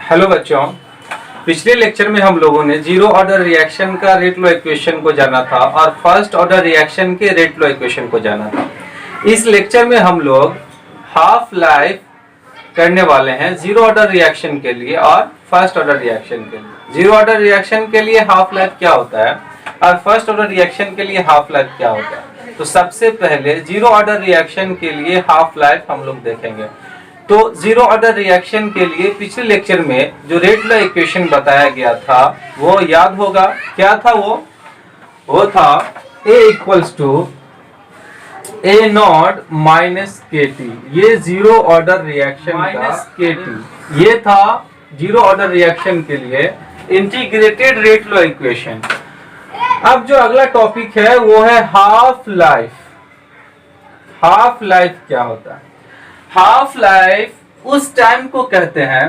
Hello बच्चों, पिछले lecture में हम लोगों ने जीरो ऑर्डर रिएक्शन का रेट लॉ इक्वेशन को जाना था और फर्स्ट ऑर्डर रिएक्शन के रेट लॉ इक्वेशन को जाना था। इस लेक्चर में हम लोग हाफ लाइफ करने वाले हैं जीरो ऑर्डर रिएक्शन के लिए और फर्स्ट ऑर्डर रिएक्शन के लिए। जीरो ऑर्डर रिएक्शन के लिए हाफ लाइफ क्या होता है और फर्स्ट ऑर्डर रिएक्शन के लिए हाफ लाइफ क्या होता है। तो सबसे पहले जीरो ऑर्डर रिएक्शन के लिए हाफ लाइफ हम लोग देखेंगे। तो जीरो ऑर्डर रिएक्शन के लिए पिछले लेक्चर में जो रेट लॉ इक्वेशन बताया गया था वो याद होगा। क्या था वो था A equals to A not minus KT। ये zero order reaction minus KT ये था जीरो ऑर्डर रिएक्शन के लिए इंटीग्रेटेड रेट लॉ इक्वेशन। अब जो अगला टॉपिक है वो है हाफ लाइफ। हाफ लाइफ क्या होता है? हाफ लाइफ उस टाइम को कहते हैं,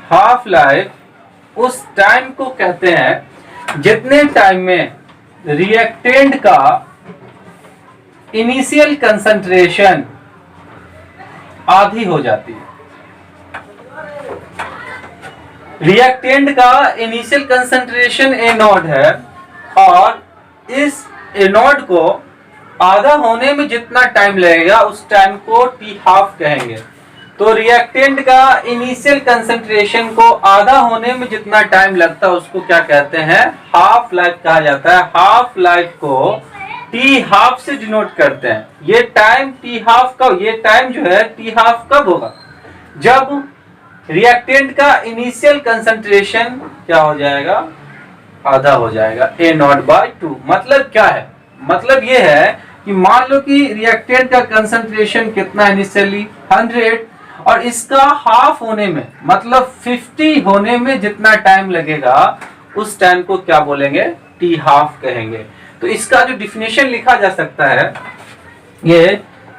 हाफ लाइफ उस टाइम को कहते हैं जितने टाइम में रिएक्टेंट का इनिशियल कंसंट्रेशन आधी हो जाती है। रिएक्टेंट का इनिशियल कंसंट्रेशन A नॉट है और इस A नॉट को आधा होने में जितना टाइम लगेगा उस टाइम को T हाफ कहेंगे। तो रिएक्टेंट का इनिशियल कंसंट्रेशन को आधा होने में जितना टाइम लगता है उसको क्या कहते हैं? हाफ लाइफ कहा जाता है। हाफ लाइफ को T हाफ से डिनोट करते हैं। ये टाइम T हाफ का, ये टाइम जो है T हाफ कब होगा? जब रिएक्टेंट का इनिशियल कंसंट्रेशन क्या हो जाएगा? आधा हो जाएगा A नॉट बाय 2। मतलब क्या है? मतलब ये है कि मान लो कि रिएक्टेंट का कंसंट्रेशन कितना इनिशियली 100 और इसका हाफ होने में मतलब 50 होने में जितना टाइम लगेगा उस टाइम को क्या बोलेंगे? T हाफ कहेंगे। तो इसका जो डिफिनेशन लिखा जा सकता है ये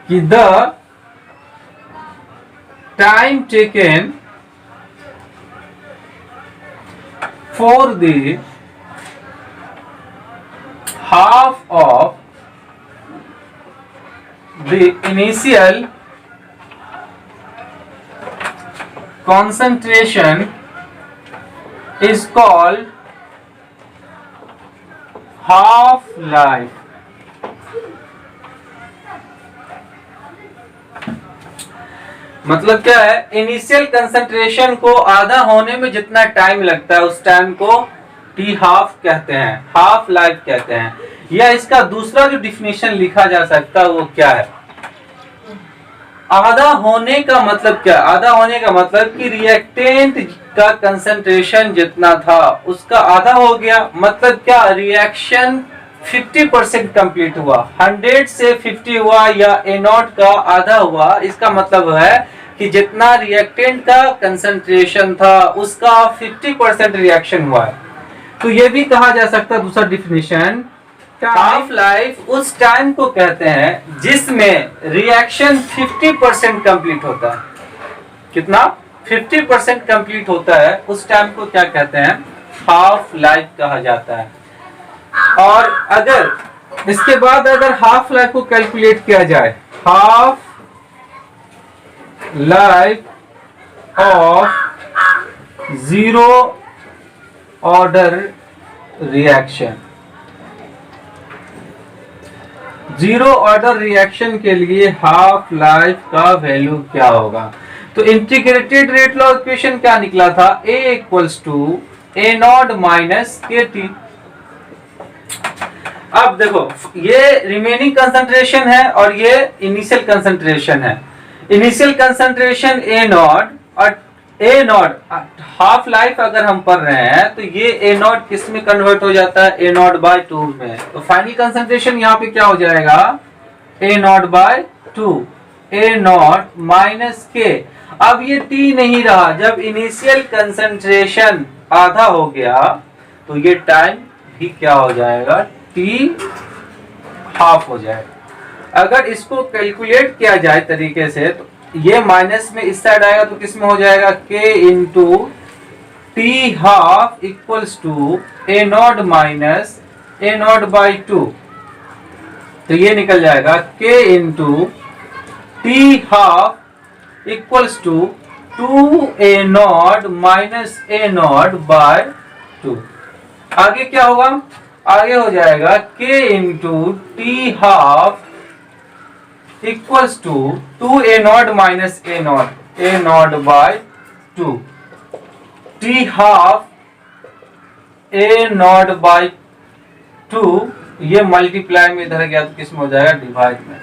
कि the time taken for the half of the initial concentration is called half life। मतलब क्या है? इनिशियल कंसंट्रेशन को आधा होने में जितना टाइम लगता है उस टाइम को T हाफ कहते हैं, हाफ लाइफ कहते हैं। या इसका दूसरा जो डिफिनेशन लिखा जा सकता है वो क्या है? आधा होने का मतलब क्या? आधा होने का मतलब कि रिएक्टेंट का कंसंट्रेशन जितना था उसका आधा हो गया। मतलब क्या? रिएक्शन 50% कंप्लीट हुआ, 100 से 50 हुआ या A नॉट का आधा हुआ। इसका मतलब है कि जितना रिएक्टेंट का कंसंट्रेशन था उसका 50% रिएक्शन हुआ है। तो ये भी कहा जा सकता है दूसरा डिफिनेशन, हाफ लाइफ उस टाइम को कहते हैं जिसमें रिएक्शन 50% कंप्लीट होता है। कितना? 50% कंप्लीट होता है उस टाइम को क्या कहते हैं? हाफ लाइफ कहा जाता है। और अगर इसके बाद अगर हाफ लाइफ को कैलकुलेट किया जाए, half life of zero order reaction, zero order reaction के लिए हाफ लाइफ का वैल्यू क्या होगा? तो इंटीग्रेटेड रेट लॉ इक्वेशन क्या निकला था? A equals to A not minus KT। अब देखो ये रिमेनिंग कंसंट्रेशन है और ये इनिशियल कंसंट्रेशन है। इनिशियल कंसंट्रेशन A नॉट और A नॉट हाफ लाइफ अगर हम पढ़ रहे हैं तो ये A नॉट किस में कन्वर्ट हो जाता है? A नॉट बाय 2 में। तो फाइनल कंसंट्रेशन यहाँ पे क्या हो जाएगा? A not by 2, A not minus K। अब ये T नहीं रहा। जब इनिशियल कंसंट्रेशन आधा हो गया तो ये टाइम भी क्या हो जाएगा? T हाफ हो जाएगा। अगर इसको कैलकुलेट किया जाए तरीके से तो ये माइनस में इस साइड आएगा तो किस में हो जाएगा? K into T half equals to A not minus A not by 2। तो ये निकल जाएगा K into T half equals to 2a0 minus a0/2। आगे क्या होगा, आगे हो जाएगा k into T half equals to 2a0 minus a0/2 T half a0/2। ये मल्टीप्लाई में इधर गया तो किस में हो जाएगा, डिवाइड में।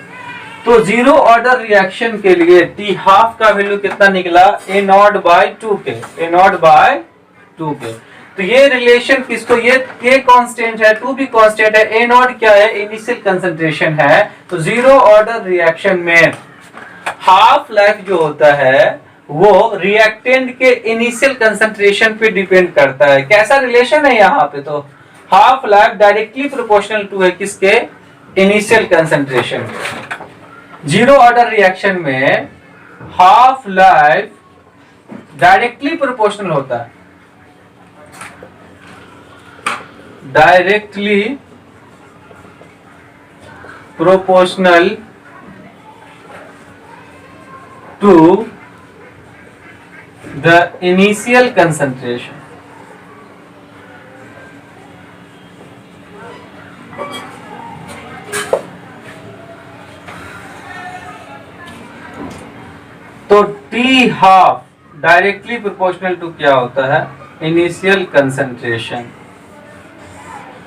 तो जीरो ऑर्डर रिएक्शन के लिए टी हाफ का वैल्यू कितना निकला, a0/2 के, a0/2 के। तो ये रिलेशन किसको, ये k कांस्टेंट है, 2 भी कांस्टेंट है, a0 क्या है, इनिशियल कंसंट्रेशन है। तो जीरो ऑर्डर रिएक्शन में हाफ लाइफ जो होता है वो रिएक्टेंट के इनिशियल कंसंट्रेशन पे डिपेंड करता है। कैसा रिलेशन है यहाँ पे, तो half life directly proportional to है किसके, initial concentration. Zero order reaction में हाफ लाइफ डायरेक्टली प्रोपोर्शनल होता है, directly proportional to the initial concentration. तो T half directly proportional to क्या होता है, इनिशियल कंसंट्रेशन।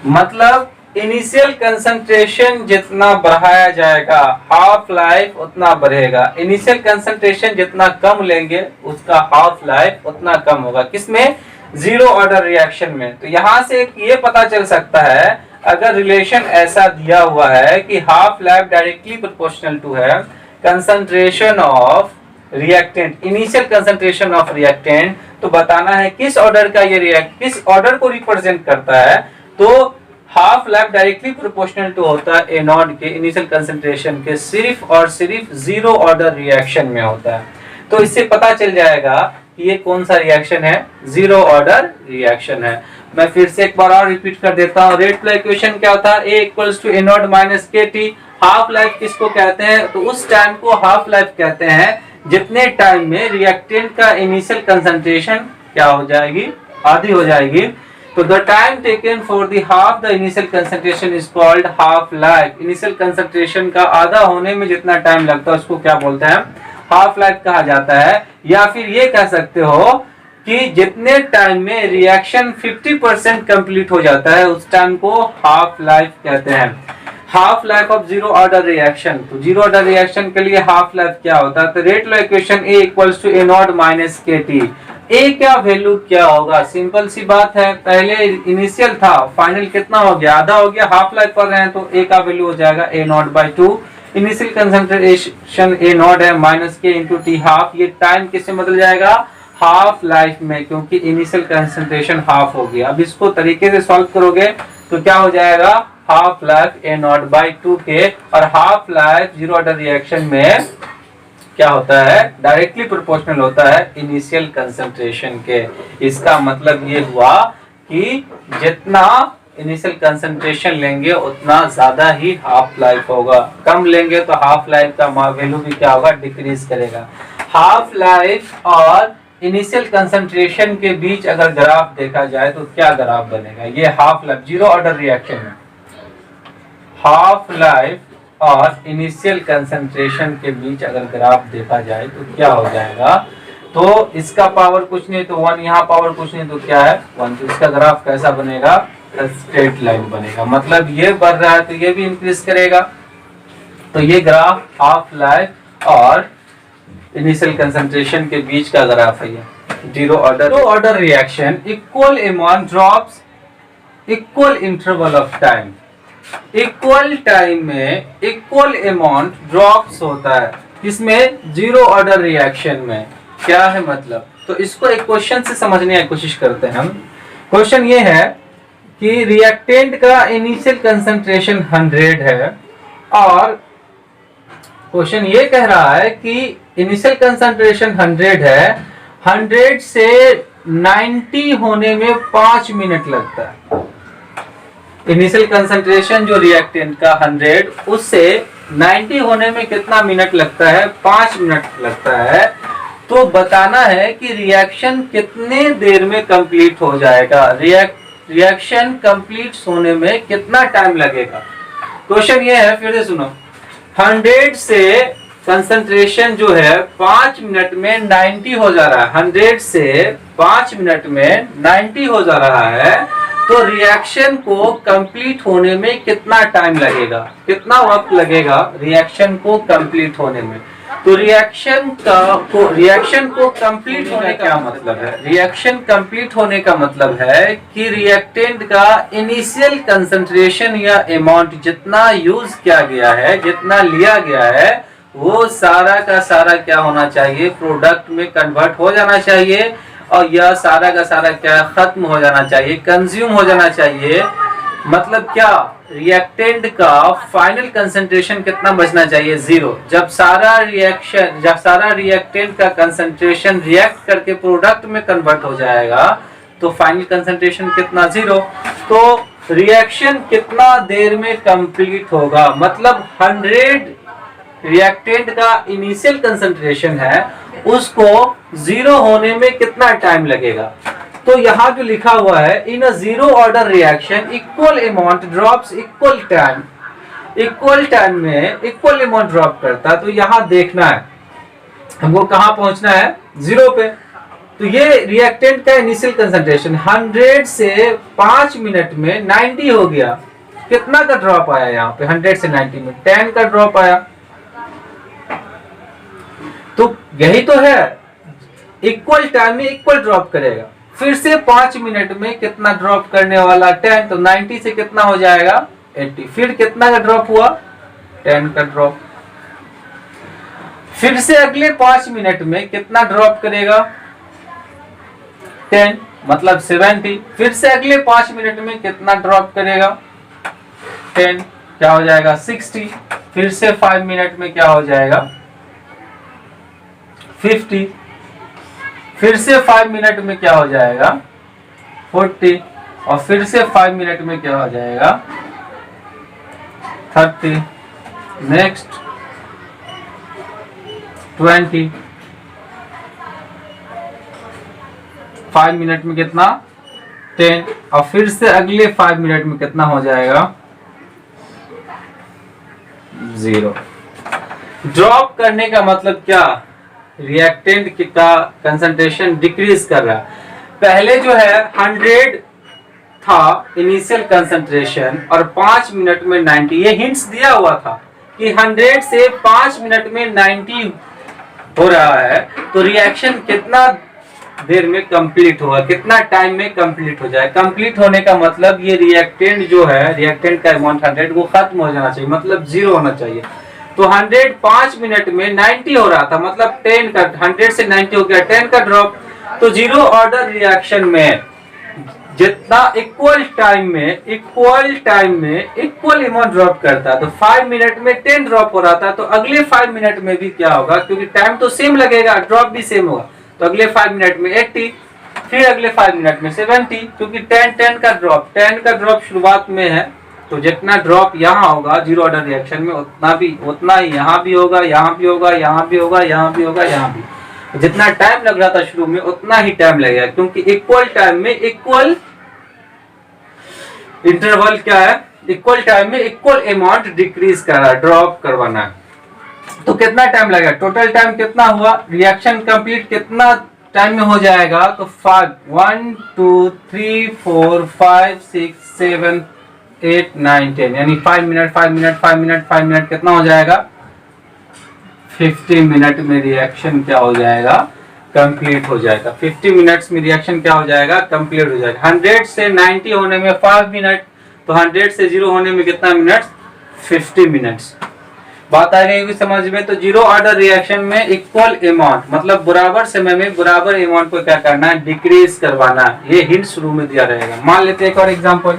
मतलब इनिशियल कंसंट्रेशन जितना बढ़ाया जाएगा हाफ लाइफ उतना बढ़ेगा, इनिशियल कंसंट्रेशन जितना कम लेंगे उसका हाफ लाइफ उतना कम होगा। किसमें, जीरो ऑर्डर रिएक्शन में। तो यहां से ये पता चल सकता है, अगर रिलेशन ऐसा दिया हुआ है कि half life directly proportional to है concentration of reactant, initial concentration of reactant, तो बताना है किस ऑर्डर का ये किस ऑर्डर को रिप्रेजेंट करता है। तो half life directly proportional to होता है a0 के इनिशियल कंसंट्रेशन के, सिर्फ और सिर्फ जीरो ऑर्डर रिएक्शन में होता है। तो इससे पता चल जाएगा कि ये कौन सा रिएक्शन है, जीरो ऑर्डर रिएक्शन है। मैं फिर से एक बार और रिपीट कर देता हूँ। रेट फ्लो इक्वेशन क्या होता है, a equals to a0 minus kt। Half life किसको कहते हैं, तो उस टाइम को हाफ लाइफ कहते हैं जितने टाइम में रिएक्टेंट का इनिशियल कंसंट्रेशन क्या हो जाएगी, आधी हो जाएगी। तो the time taken for the half the initial concentration is called half life. Initial concentration का आधा होने में जितना टाइम लगता है उसको क्या बोलते हैं, हाफ लाइफ कहा जाता है। या फिर ये कह सकते हो कि जितने टाइम में रिएक्शन 50% कंप्लीट हो जाता है उस टाइम को हाफ लाइफ कहते हैं। Half life of zero order reaction, तो जीरो ऑर्डर रिएक्शन के लिए हाफ लाइफ क्या होता है, तो rate law equation a equals to a0 minus kt। a का वैल्यू क्या होगा, सिंपल सी बात है, पहले इनिशियल था, फाइनल कितना हो गया, आधा हो गया, हाफ लाइफ कर रहे हैं तो a का वैल्यू हो जाएगा a0/2। इनिशियल कंसंट्रेशन a0 है minus k into T half. ये टाइम किससे बदल जाएगा, हाफ लाइफ में, क्योंकि इनिशियल कंसंट्रेशन हाफ हो गया। अब इसको तरीके से सॉल्व करोगे तो क्या हो जाएगा, हाफ लाइफ a0/2 के, और half life zero order reaction में क्या होता है, डायरेक्टली प्रोपोर्शनल होता है इनिशियल कंसंट्रेशन के। इसका मतलब ये हुआ कि जितना इनिशियल कंसंट्रेशन लेंगे उतना ज्यादा ही हाफ लाइफ होगा, कम लेंगे तो हाफ लाइफ का वैल्यू भी क्या होगा, डिक्रीज करेगा। हाफ लाइफ और इनिशियल कंसंट्रेशन के बीच अगर ग्राफ देखा जाए तो क्या ग्राफ बनेगा, ये half life zero order reaction है, हाफ लाइफ और इनिशियल कंसंट्रेशन के बीच अगर ग्राफ देखा जाए तो क्या हो जाएगा, तो इसका पावर कुछ नहीं तो 1, यहाँ पावर कुछ नहीं तो क्या है 1। तो इसका ग्राफ कैसा बनेगा, स्ट्रेट लाइन बनेगा। मतलब ये बढ़ रहा है तो ये भी इंक्रीज करेगा। तो ये ग्राफ हाफ लाइफ और इनिशियल कंसंट्रेशन के बीच का ग्राफ है। ये zero order reaction equal amount drops equal interval of time, equal time में इक्वल अमाउंट ड्रॉप्स होता है, इसमें जीरो ऑर्डर रिएक्शन में क्या है मतलब, तो इसको एक क्वेश्चन से समझने की कोशिश करते हैं हम। क्वेश्चन ये है कि रिएक्टेंट का इनिशियल कंसंट्रेशन 100 है और क्वेश्चन ये कह रहा है कि इनिशियल कंसंट्रेशन 100 है, 100 से 90 होने में 5 मिनट लगता है। इनिशियल कंसंट्रेशन जो रिएक्टेंट का 100 उससे 90 होने में कितना मिनट लगता है, 5 मिनट लगता है। तो बताना है कि रिएक्शन कितने देर में कंप्लीट हो जाएगा, रिएक्शन कंप्लीट होने में कितना टाइम लगेगा। क्वेश्चन ये है, फिर से सुनो। 100 से कंसंट्रेशन जो है 5 मिनट में 90 हो जा रहा है, 100 से 5 मिनट में 90 हो जा रहा है, तो रिएक्शन को कंप्लीट होने में कितना टाइम लगेगा, कितना वक्त लगेगा रिएक्शन को कंप्लीट होने में। तो रिएक्शन को कंप्लीट होने का क्या मतलब है, रिएक्शन कंप्लीट होने का मतलब है कि रिएक्टेंट का इनिशियल कंसंट्रेशन या अमाउंट जितना यूज किया गया है, जितना लिया गया है, वो सारा का सारा क्या होना चाहिए, प्रोडक्ट में कन्वर्ट हो जाना चाहिए, और यह सारा का सारा क्या खत्म हो जाना चाहिए, कंज्यूम हो जाना चाहिए। मतलब क्या, रिएक्टेंट का फाइनल कंसंट्रेशन कितना बचना चाहिए, 0। जब सारा रिएक्टेंट का कंसंट्रेशन रिएक्ट करके प्रोडक्ट में कन्वर्ट हो जाएगा तो फाइनल कंसंट्रेशन कितना, 0। तो रिएक्शन कितना देर में कंप्लीट होगा, मतलब 100 रिएक्टेंट का इनिशियल कंसंट्रेशन है, उसको 0 होने में कितना टाइम लगेगा। तो यहाँ जो लिखा हुआ है, in a zero order reaction equal amount drops equal time में इक्वल अमाउंट ड्रॉप करता है। तो यहाँ देखना है हमको कहाँ पहुंचना है, 0 पे। तो ये रिएक्टेंट का इनिशियल कंसंट्रेशन 100 से 5 मिनट में 90 हो गया। कितना का ड्रॉप आया यहाँ पे, 100 से 90 में 10 का ड्रॉप आया। तो यही तो है, इक्वल टाइम में इक्वल ड्रॉप करेगा। फिर से 5 मिनट में कितना ड्रॉप करने वाला, 10। तो 90 से कितना हो जाएगा, 80। फिर कितना का ड्रॉप हुआ, 10 का ड्रॉप। फिर से अगले 5 मिनट में कितना ड्रॉप करेगा, 10, मतलब 70। फिर से अगले 5 मिनट में कितना ड्रॉप करेगा, 10, क्या हो जाएगा, 60। फिर से 5 मिनट में क्या हो जाएगा, 50। फिर से 5 मिनट में क्या हो जाएगा, 40। और फिर से 5 मिनट में क्या हो जाएगा, 30। नेक्स्ट 20। 5 मिनट में कितना, 10। और फिर से अगले 5 मिनट में कितना हो जाएगा, 0। ड्रॉप करने का मतलब क्या, रिएक्टेंट का कंसंट्रेशन डिक्रीज कर रहा है। पहले जो है 100 था इनिशियल कंसंट्रेशन और 5 मिनट में 90, ये हिंट्स दिया हुआ था कि 100 से 5 मिनट में 90 हो रहा है, तो रिएक्शन कितना देर में कंप्लीट होगा, कितना टाइम में कंप्लीट हो जाए। कंप्लीट होने का मतलब ये रिएक्टेंट जो है, रिएक्टेंट का अमाउंट 100 वो खत्म हो जाना चाहिए, मतलब 0 होना चाहिए। तो 100 5 मिनट में 90 हो रहा था, मतलब 10 का, 100 से 90 हो गया, 10 का ड्रॉप। तो जीरो ऑर्डर रिएक्शन में जितना इक्वल टाइम में इक्वल अमाउंट ड्रॉप करता, तो 5 मिनट में 10 ड्रॉप हो रहा था, तो अगले 5 मिनट में भी क्या होगा, क्योंकि टाइम तो सेम लगेगा, ड्रॉप भी सेम होगा, तो अगले 5 मिनट में 80, फिर अगले 5 मिनट में 70, क्योंकि 10 का ड्रॉप शुरुआत में है, तो जितना ड्रॉप यहाँ होगा जीरो ऑर्डर रिएक्शन में उतना ही यहाँ भी होगा, यहाँ भी होगा, यहाँ भी होगा, यहाँ भी होगा, यहाँ भी। जितना टाइम लग रहा था शुरू में उतना ही टाइम लगेगा, क्योंकि इक्वल टाइम में इक्वल इंटरवल क्या है, इक्वल टाइम में इक्वल अमाउंट डिक्रीज कर रहा है, ड्रॉप करवाना है। तो कितना टाइम लगेगा, टोटल टाइम कितना हुआ, रिएक्शन कंप्लीट कितना टाइम में हो जाएगा, तो 1 2 3 4 5 6 7 8 9 10, यानी 5 मिनट कितना हो जाएगा, 50 मिनट में रिएक्शन क्या हो जाएगा, कंप्लीट हो जाएगा। 50 मिनट्स में रिएक्शन क्या हो जाएगा, कंप्लीट हो जाएगा। 100 से 90 होने में 5 मिनट, तो 100 से 0 होने में कितना मिनट्स, 50 मिनट्स। बात आ गई समझ में। तो जीरो ऑर्डर रिएक्शन में इक्वल अमाउंट, मतलब बराबर समय में बराबर अमाउंट को क्या करना है, डिक्रीज करवाना। ये हिंट शुरू में दिया रहेगा। मान लेते हैं एक और एग्जांपल,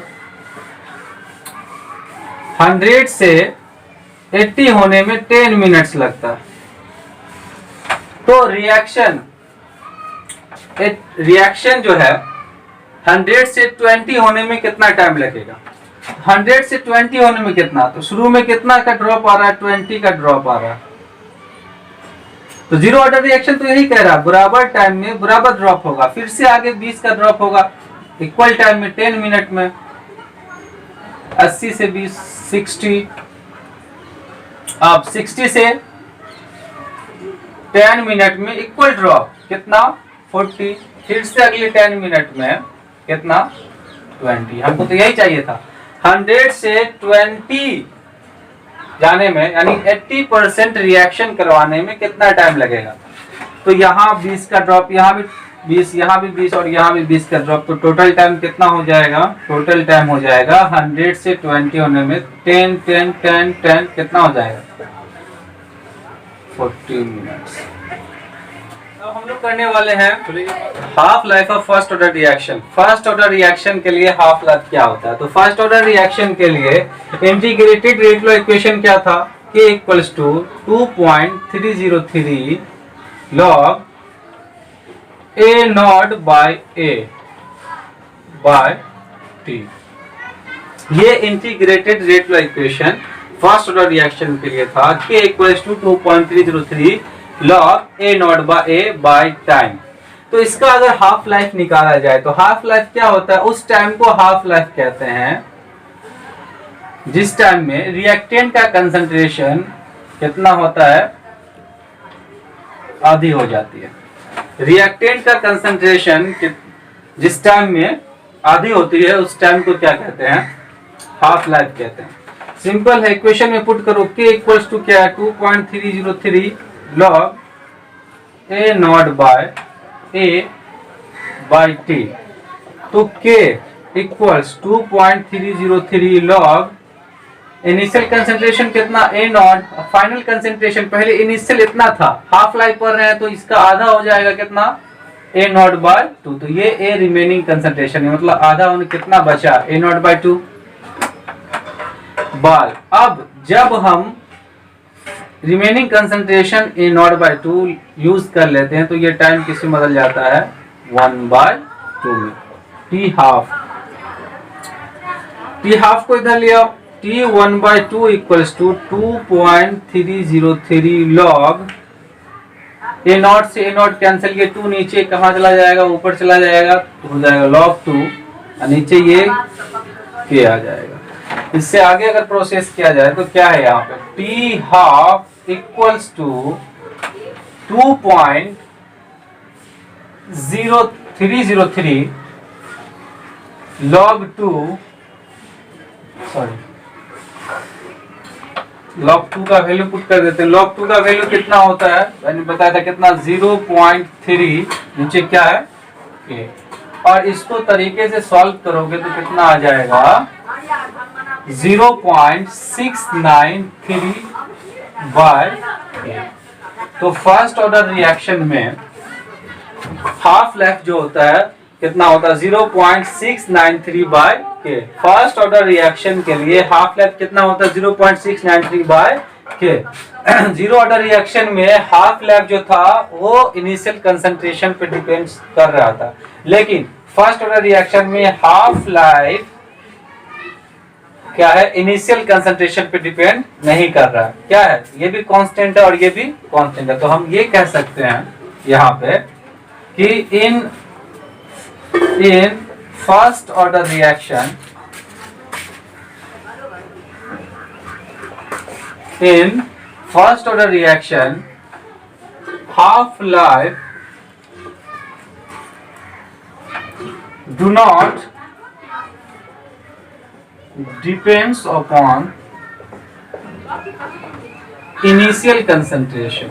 100 से 80 होने में 10 मिनट्स लगता है, तो रिएक्शन जो है 100 से 20 होने में कितना टाइम लगेगा, 100 से 20 होने में कितना, तो शुरू में कितना का ड्रॉप आ रहा है, 20 का ड्रॉप आ रहा है, तो जीरो ऑर्डर रिएक्शन तो यही कह रहा है, बराबर टाइम में बराबर ड्रॉप होगा, फिर से आगे 20 का ड्रॉप होगा, इक्वल टाइम में 10 मिनट में 80 से 20 60, अब 60 से 10 मिनट में इक्वल ड्रॉप कितना 40, फिर से अगले 10 मिनट में कितना 20। हमको तो यही चाहिए था। 100 से 20 जाने में यानी 80% रिएक्शन करवाने में कितना टाइम लगेगा। तो यहाँ 20 का ड्रॉप, यहाँ भी 20, यहाँ भी 20 और यहाँ भी 20 का ड्रॉप, तो टोटल टाइम कितना हो जाएगा, टोटल टाइम हो जाएगा 100 से 20 होने में 10 10 10 10 कितना हो जाएगा 40 मिनट्स। तो हम लोग करने वाले हैं half life of first order reaction. First order reaction के लिए हाफ लाइफ क्या होता है। तो फर्स्ट ऑर्डर रिएक्शन के लिए इंटीग्रेटेड रेट लॉ इक्वेशन क्या था, K equals to 2.303 log A not by A by T। ये integrated rate law equation first order reaction के लिए था, K equals to 2.303 log A not by A by time. तो इसका अगर half life निकाला जाए तो हाफ लाइफ क्या होता है, उस टाइम को हाफ लाइफ कहते हैं जिस टाइम में रिएक्टेंट का कंसंट्रेशन कितना होता है, आधी हो जाती है। रिएक्टेंट का कंसंट्रेशन जिस टाइम में आधी होती है उस टाइम को क्या कहते हैं, हाफ लाइफ कहते हैं। सिंपल है, इक्वेशन में पुट करो, K इक्वल्स टू क्या है 2.303 log A not by A by T। तो K equals 2.303 log initial concentration कितना A नॉट, फाइनल कंसेंट्रेशन पहले इनिशियल इतना था, हाफ लाइफ पर रहे हैं तो इसका आधा हो जाएगा कितना A नॉट बाय 2। तो ये A रिमेनिंग कंसेंट्रेशन है, मतलब आधा होने कितना बचा A नॉट बाय 2 बार। अब जब हम remaining concentration A not by 2 use कर लेते हैं तो ये टाइम किस में बदल जाता है 1/2 में, T हाफ को इधर ले आओ, T 1/2 equals to 2.303 log A not से A नॉट कैंसिल, ये 2 नीचे कहाँ चला जाएगा, ऊपर चला जाएगा तो हो जाएगा log 2 और नीचे ये K आ जाएगा। इससे आगे अगर प्रोसेस किया जाए तो क्या है यहाँ पे, T half equals to 2.0303 log 2 log 2 का वैल्यू पुट कर देते हैं। log 2 का वैल्यू कितना होता है, मैंने बताया था कितना 0.3, नीचे क्या है K, और इसको तरीके से सॉल्व करोगे तो कितना आ जाएगा 0.693 बाय K। तो फर्स्ट ऑर्डर रिएक्शन में हाफ लाइफ जो होता है कितना होता है 0.693 by K। First order reaction के लिए हाफ लाइफ कितना होता है 0.693 by K। Zero order reaction में हाफ लाइफ जो था वो इनिशियल कंसंट्रेशन पे डिपेंड कर रहा था, लेकिन फर्स्ट ऑर्डर रिएक्शन में हाफ लाइफ क्या है, इनिशियल कंसंट्रेशन पे डिपेंड नहीं कर रहा है। क्या है, ये भी कांस्टेंट है और ये भी कांस्टेंट है। तो हम ये कह सकते हैं यहाँ पे कि in first order reaction, in first order reaction half life do not depends upon initial concentration।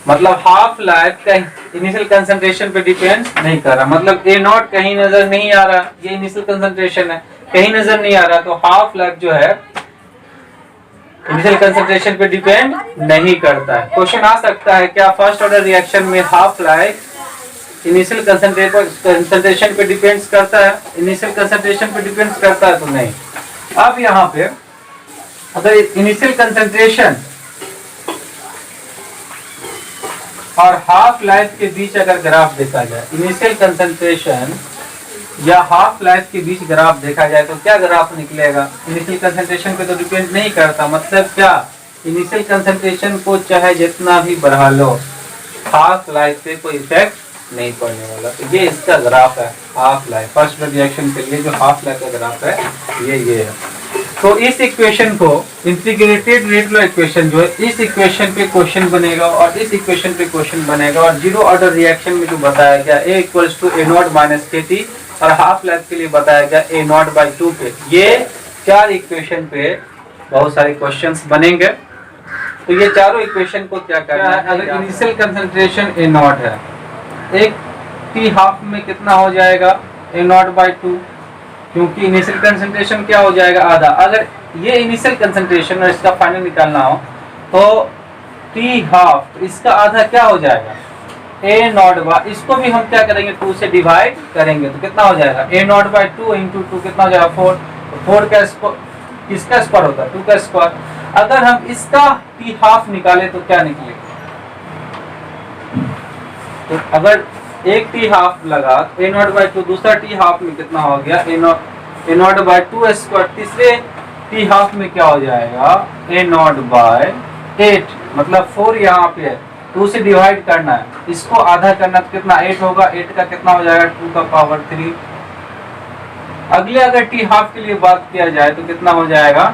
मतलब हाफ लाइफ का इनिशियल कंसंट्रेशन पे डिपेंड नहीं कर रहा, मतलब A नॉट कहीं नजर नहीं आ रहा, ये इनिशियल कंसंट्रेशन है कहीं नजर नहीं आ रहा, तो हाफ लाइफ जो है इनिशियल कंसंट्रेशन पे डिपेंड नहीं करता है। क्वेश्चन आ सकता है क्या फर्स्ट ऑर्डर रिएक्शन में हाफ लाइफ इनिशियल कंसंट्रेशन पे डिपेंड करता है, इनिशियल कंसंट्रेशन पे डिपेंड करता है? तो नहीं। अब यहाँ पे अगर इनिशियल कंसंट्रेशन और हाफ लाइफ के बीच अगर ग्राफ देखा जाए, इनिशियल कंसंट्रेशन या हाफ लाइफ के बीच ग्राफ देखा जाए तो क्या ग्राफ निकलेगा? इनिशियल कंसंट्रेशन पे तो डिपेंड नहीं करता, मतलब क्या, इनिशियल कंसंट्रेशन को चाहे जितना भी बढ़ा लो, हाफ लाइफ पे कोई इफेक्ट नहीं पड़ने वाला। तो ये इसका ग्राफ है, हाफ लाइफ फर्स्ट रिएक्शन के लिए जो हाफ लाइफ का ग्राफ है ये है। तो इस इक्वेशन को, इंटीग्रेटेड रेट लॉ इक्वेशन जो है, इस इक्वेशन पे क्वेश्चन बनेगा और इस इक्वेशन पे क्वेश्चन बनेगा। और जीरो ऑर्डर रिएक्शन में जो बताया गया A equals to A not minus KT, और हाफ लाइफ के लिए बताया गया A नॉट बाई 2 पे, ये 4 इक्वेशन पे बहुत सारे क्वेश्चंस बनेंगे। तो ये चारों इक्वेशन को क्या करना है, अगर इनिशियल कंसंट्रेशन A नॉट है, एक T हाफ में कितना हो जाएगा A नॉट बाई 2, क्योंकि इनिशियल कंसंट्रेशन क्या हो जाएगा, आधा। अगर ये इनिशियल कंसंट्रेशन और इसका फाइनल निकालना हो तो T हाफ, तो इसका आधा क्या हो जाएगा A नॉट बाई, इसको भी हम क्या करेंगे 2 से डिवाइड करेंगे, तो कितना हो जाएगा A नॉट बाई 2 इंटू 2 कितना हो जाएगा 4, तो 4 का किसका स्क्वायर होता है 2 का स्क्वायर। अगर हम इसका T हाफ निकाले तो क्या निकलेगा, तो अगर एक T हाफ लगा A नॉट बाई 2, दूसरा T हाफ में कितना हो गया A नॉट बाई 2 स्क्वायर, तीसरे T हाफ में क्या हो जाएगा A नॉट बाई 8, मतलब 4 यहाँ पे है, 2 से डिवाइड करना है, इसको आधा करना तो कितना 8 होगा, 8 का कितना हो जाएगा 2 का पावर 3। अगले अगर T हाफ के लिए बात किया जाए तो कितना हो जाएगा,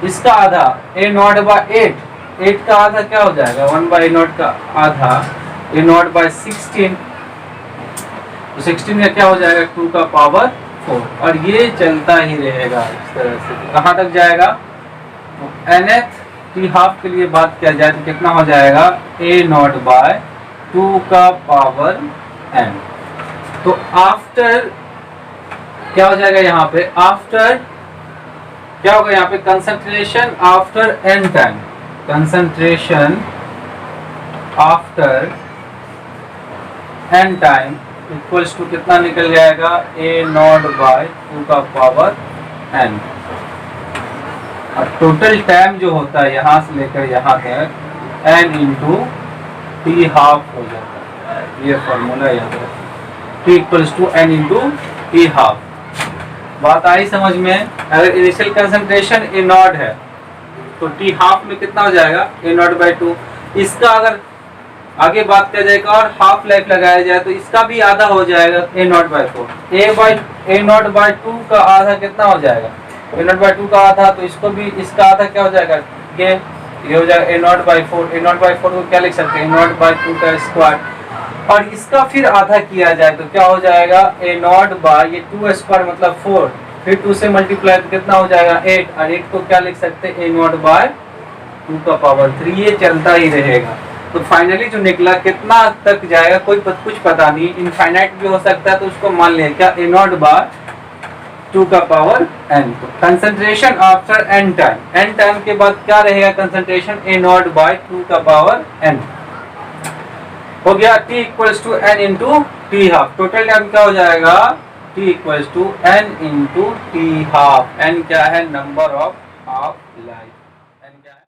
इसका आधा A नॉट बाई 8, 8 का आधा क्या हो जाएगा 1 बाई A नॉट का आधा A नॉट बाई 16, तो 16 का क्या हो जाएगा 2 का पावर 4, और ये चलता ही रहेगा इस तरह से। कहाँ तक जाएगा, nth T हाफ के लिए बात किया जाए तो कितना हो जाएगा A नॉट बाय 2 का पावर n। तो आफ्टर क्या हो जाएगा यहाँ पे, आफ्टर क्या होगा यहाँ पे, concentration after n time, concentration after n time equals to कितना निकल जाएगा A नॉट बाय 2 का पावर n। और टोटल टाइम जो होता है यहाँ से लेकर यहाँ तक n इंटू T हाफ हो जाता है, ये फॉर्मूला याद है, T equals to n into T half. बात आई समझ में? अगर इनिशियल कंसंट्रेशन A नॉट है तो T हाफ में कितना हो जाएगा A नॉट बाई 2, इसका अगर आगे बात किया जाएगा और हाफ लाइफ लगाया जाए तो इसका भी आधा हो जाएगा A not by 4, A not by 2 का आधा कितना हो जाएगा A नॉट बाई 2 का आधा, तो इसको भी इसका आधा क्या हो जाएगा, ये हो जाएगा A not by 4, A not by 4 को क्या लिख सकते हैं A नॉट बाई 2 का स्क्वायर, और इसका फिर आधा किया जाए तो क्या हो जाएगा A नॉट बाई ये 2 स्क्वायर मतलब 4, फिर 2 से मल्टीप्लाई तो कितना हो जाएगा 8, और 8 को क्या लिख सकते हैं A नॉट बाई 2 का पावर 3, ये चलता ही रहेगा। तो फाइनली जो निकला कितना तक जाएगा कोई कुछ पता नहीं, इनफाइनाइट भी हो सकता है, तो उसको मान लिया क्या A नॉट बाय 2 का power n। Concentration after n time, n time के बाद क्या रहेगा कंसंट्रेशन A नॉट बाय 2 का पावर n हो गया, T equals to n into T half. Total time क्या हो जाएगा T equals to n into T half, n क्या है नंबर ऑफ हाफ लाइफ।